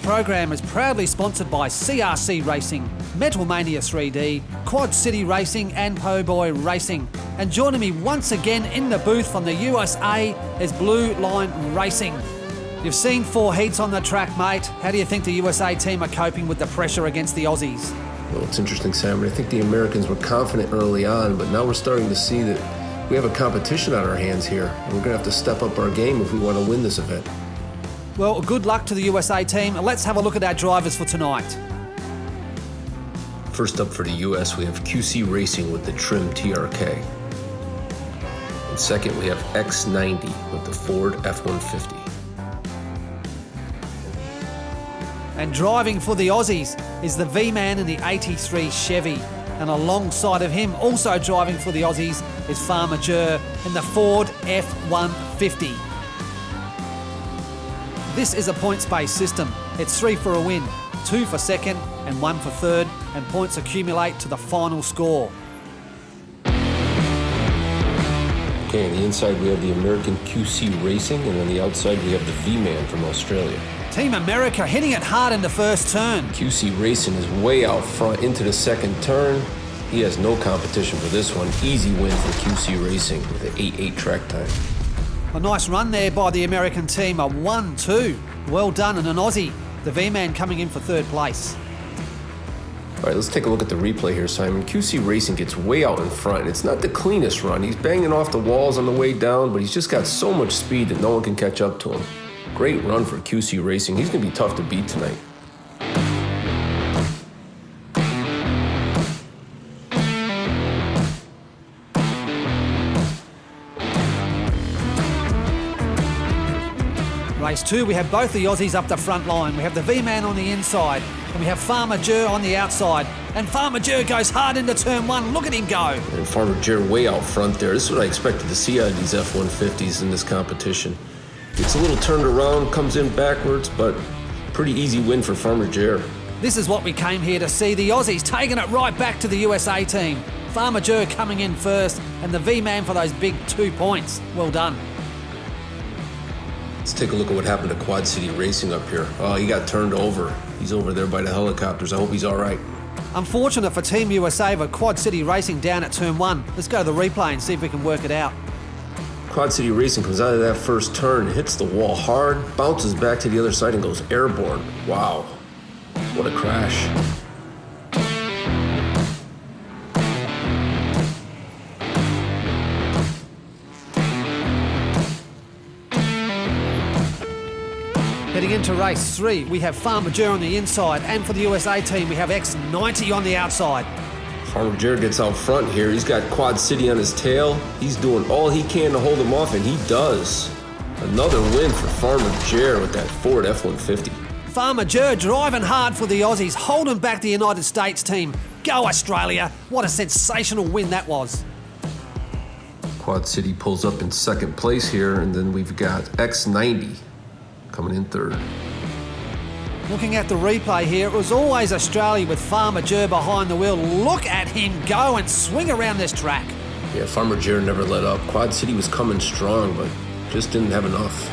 program is proudly sponsored by CRC Racing, MANIA 3D, Quad City Racing and Po' Boy Racing. And joining me once again in the booth from the USA is BlueLine Racing. You've seen 4 heats on the track, mate. How do you think the USA team are coping with the pressure against the Aussies? Well, it's interesting, Sam. I think the Americans were confident early on, but now we're starting to see that we have a competition on our hands here. And we're going to have to step up our game if we want to win this event. Well, good luck to the USA team. Let's have a look at our drivers for tonight. First up for the US, we have QC Racing with the trim TRK. And second, we have X90 with the Ford F-150. And driving for the Aussies is the V-Man in the 83 Chevy. And alongside of him, also driving for the Aussies, is Farmer Jer in the Ford F-150. This is a points-based system. It's 3 for a win, 2 for second and 1 for third, and points accumulate to the final score. Okay, on the inside we have the American QC Racing, and on the outside we have the V-Man from Australia. Team America hitting it hard in the first turn. QC Racing is way out front into the second turn. He has no competition for this one. Easy win for QC Racing with an 8.8 track time. A nice run there by the American team, a 1-2. Well done, and an Aussie, the V-Man coming in for third place. All right, let's take a look at the replay here, Simon. QC Racing gets way out in front. It's not the cleanest run. He's banging off the walls on the way down, but he's just got so much speed that no one can catch up to him. Great run for QC Racing. He's going to be tough to beat tonight. Race 2, we have both the Aussies up the front line. We have the V-Man on the inside, and we have Farmer Jer on the outside. And Farmer Jer goes hard into turn 1. Look at him go. And Farmer Jer way out front there. This is what I expected to see out of these F-150s in this competition. Gets a little turned around, comes in backwards, but pretty easy win for Farmer Jer. This is what we came here to see. The Aussies taking it right back to the USA team. Farmer Jer coming in first, and the V-Man for those big 2 points. Well done. Let's take a look at what happened to Quad City Racing up here. Oh, he got turned over. He's over there by the helicopters. I hope he's all right. Unfortunate for Team USA for Quad City Racing down at turn 1. Let's go to the replay and see if we can work it out. Quad City Racing comes out of that first turn, hits the wall hard, bounces back to the other side and goes airborne. Wow, what a crash. Heading into race 3, we have Farmer Jer on the inside, and for the USA team, we have X90 on the outside. Farmer Jer gets out front here. He's got Quad City on his tail. He's doing all he can to hold him off, and he does. Another win for Farmer Jer with that Ford F-150. Farmer Jer driving hard for the Aussies, holding back the United States team. Go Australia! What a sensational win that was. Quad City pulls up in second place here, and then we've got X90 coming in third. Looking at the replay here, it was always Australia with Farmer Jer behind the wheel. Look at him go and swing around this track. Yeah, Farmer Jer never let up. Quad City was coming strong, but just didn't have enough.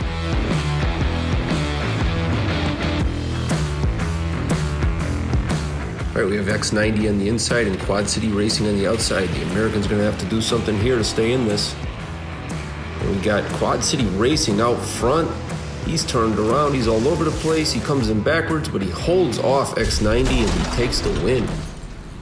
All right, we have X90 on the inside and Quad City Racing on the outside. The Americans going to have to do something here to stay in this. And we got Quad City Racing out front. He's turned around, he's all over the place, he comes in backwards, but he holds off X90 and he takes the win.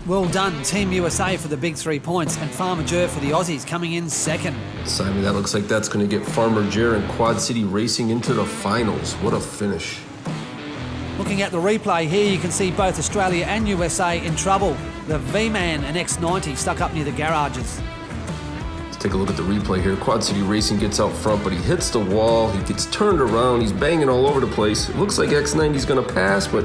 Well done, Team USA for the big 3 points, and Farmer Jer for the Aussies coming in second. Simon, that looks like that's going to get Farmer Jer and Quad City Racing into the finals. What a finish. Looking at the replay here, you can see both Australia and USA in trouble. The V-Man and X90 stuck up near the garages. Take a look at the replay here. Quad City Racing gets out front, but he hits the wall. He gets turned around. He's banging all over the place. It looks like X90's going to pass, but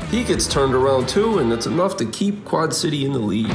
he gets turned around too, and that's enough to keep Quad City in the lead.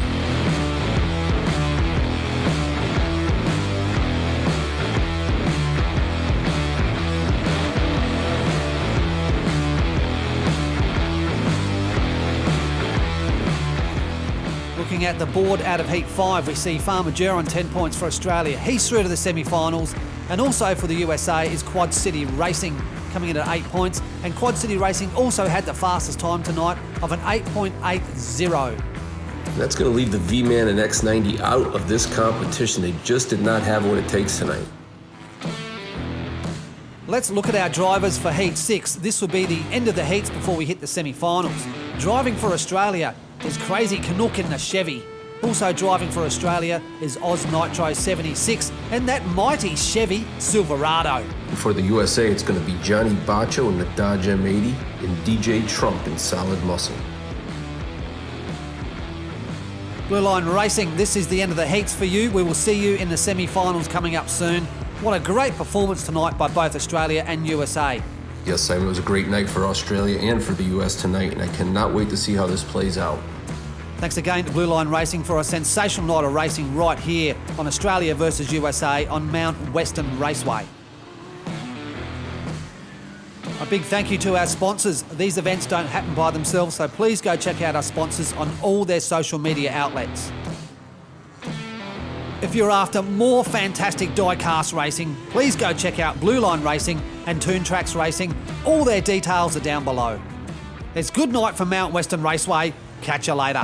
Looking at the board out of Heat 5, we see Farmer Jer on 10 points for Australia. He's through to the semi-finals. And also for the USA is Quad City Racing. coming in at 8 points. And Quad City Racing also had the fastest time tonight of an 8.80. That's going to leave the V-Man and X90 out of this competition. They just did not have what it takes tonight. Let's look at our drivers for Heat 6. This will be the end of the heats before we hit the semi-finals. Driving for Australia is Crazy Canuck in the Chevy. Also driving for Australia is Oz Nitro 76 and that mighty Chevy Silverado. For the USA, it's going to be Johnny Bacho in the Dodge M80 and DJ Trump in Solid Muscle. BlueLine Racing, this is the end of the heats for you. We will see you in the semi-finals coming up soon. What a great performance tonight by both Australia and USA. Yes, Simon, it was a great night for Australia and for the US tonight, and I cannot wait to see how this plays out. Thanks again to BlueLine Racing for a sensational night of racing right here on Australia versus USA on Mount Western Raceway. A big thank you to our sponsors. These events don't happen by themselves, so please go check out our sponsors on all their social media outlets. If you're after more fantastic diecast racing, please go check out BlueLine Racing and TuneTrax Racing. All their details are down below. It's good night from Mount Western Raceway. Catch you later.